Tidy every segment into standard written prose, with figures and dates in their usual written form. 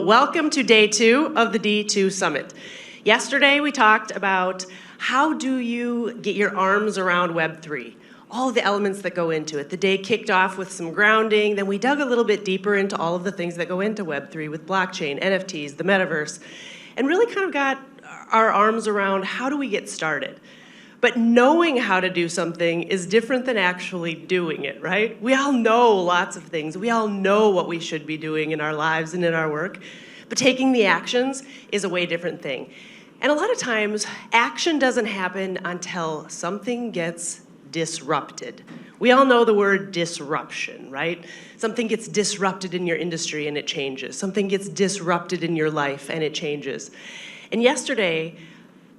Welcome to day 2 of the D2 Summit. Yesterday we talked about how do you get your arms around Web3, all of the elements that go into it. The day kicked off with some grounding, then we dug a little bit deeper into all of the things that go into Web3 with blockchain, NFTs, the metaverse, and really kind of got our arms around how do we get started. But knowing how to do something is different than actually doing it, right? We all know lots of things. We all know what we should be doing in our lives and in our work. But taking the actions is a way different thing. And a lot of times, action doesn't happen until something gets disrupted. We all know the word disruption, right? Something gets disrupted in your industry and it changes. Something gets disrupted in your life and it changes. And yesterday,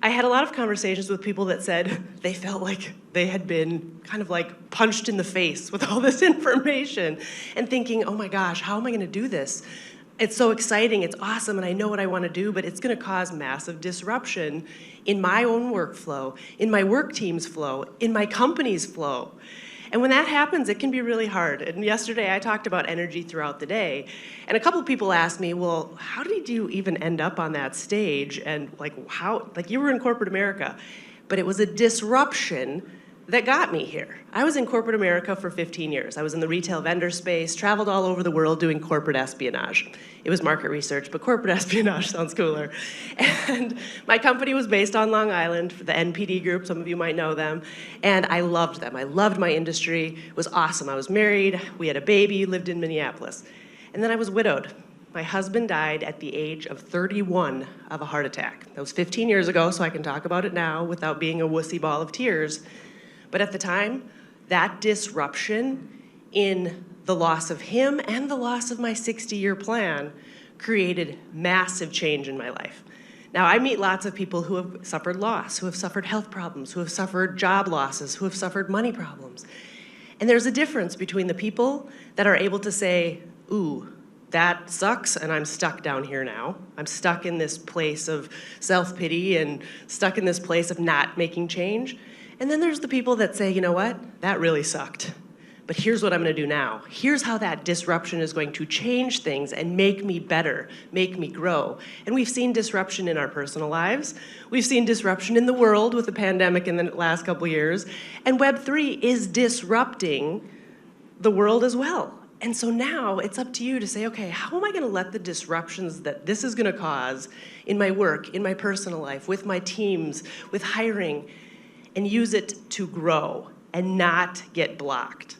I had a lot of conversations with people that said they felt like they had been kind of like punched in the face with all this information and thinking, oh my gosh, how am I gonna do this? It's so exciting, it's awesome, and I know what I wanna do, but it's gonna cause massive disruption in my own workflow, in my work team's flow, in my company's flow. And when that happens, it can be really hard. And yesterday I talked about energy throughout the day. And a couple of people asked me, well, how did you even end up on that stage? And like you were in corporate America. But it was a disruption that got me here. I was in corporate America for 15 years. I was in the retail vendor space, traveled all over the world doing corporate espionage. It was market research, but corporate espionage sounds cooler. And my company was based on Long Island, the NPD group, some of you might know them, and I loved them. I loved my industry. It was awesome. I was married, we had a baby, lived in Minneapolis. And then I was widowed. My husband died at the age of 31 of a heart attack. That was 15 years ago, so I can talk about it now without being a wussy ball of tears. But at the time, that disruption in the loss of him and the loss of my 60-year plan created massive change in my life. Now, I meet lots of people who have suffered loss, who have suffered health problems, who have suffered job losses, who have suffered money problems. And there's a difference between the people that are able to say, ooh, that sucks, and I'm stuck down here now. I'm stuck in this place of self-pity and stuck in this place of not making change. And then there's the people that say, you know what, that really sucked. But here's what I'm gonna do now. Here's how that disruption is going to change things and make me better, make me grow. And we've seen disruption in our personal lives. We've seen disruption in the world with the pandemic in the last couple years. And Web3 is disrupting the world as well. And so now it's up to you to say, okay, how am I gonna let the disruptions that this is gonna cause in my work, in my personal life, with my teams, with hiring, and use it to grow and not get blocked.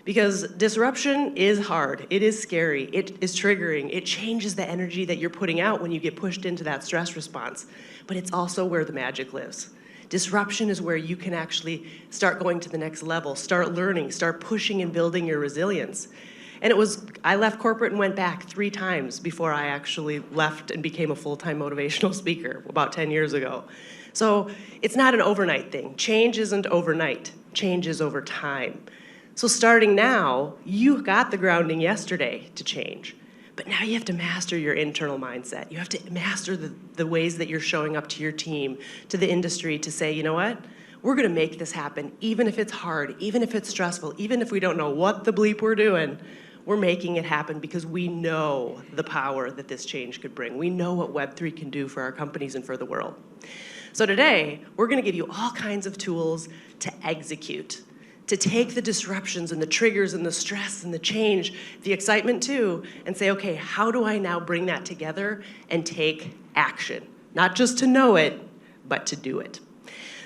Because disruption is hard, it is scary, it is triggering, it changes the energy that you're putting out when you get pushed into that stress response. But it's also where the magic lives. Disruption is where you can actually start going to the next level, start learning, start pushing and building your resilience. And I left corporate and went back 3 times before I actually left and became a full-time motivational speaker about 10 years ago. So it's not an overnight thing. Change isn't overnight. Change is over time. So starting now, you got the grounding yesterday to change. But now you have to master your internal mindset. You have to master the ways that you're showing up to your team, to the industry, to say, you know what? We're gonna make this happen, even if it's hard, even if it's stressful, even if we don't know what the bleep we're doing. We're making it happen because we know the power that this change could bring. We know what Web3 can do for our companies and for the world. So today, we're gonna give you all kinds of tools to execute, to take the disruptions and the triggers and the stress and the change, the excitement too, and say, okay, how do I now bring that together and take action? Not just to know it, but to do it.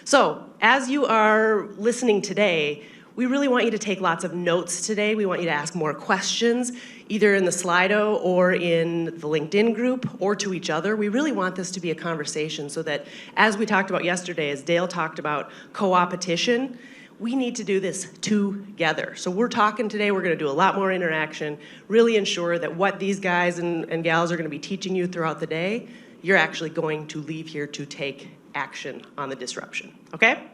So as you are listening today, we really want you to take lots of notes today. We want you to ask more questions, either in the Slido or in the LinkedIn group or to each other. We really want this to be a conversation so that, as we talked about yesterday, as Dale talked about co-opetition, we need to do this together. So we're talking today, we're gonna do a lot more interaction, really ensure that what these guys and gals are gonna be teaching you throughout the day, you're actually going to leave here to take action on the disruption, okay?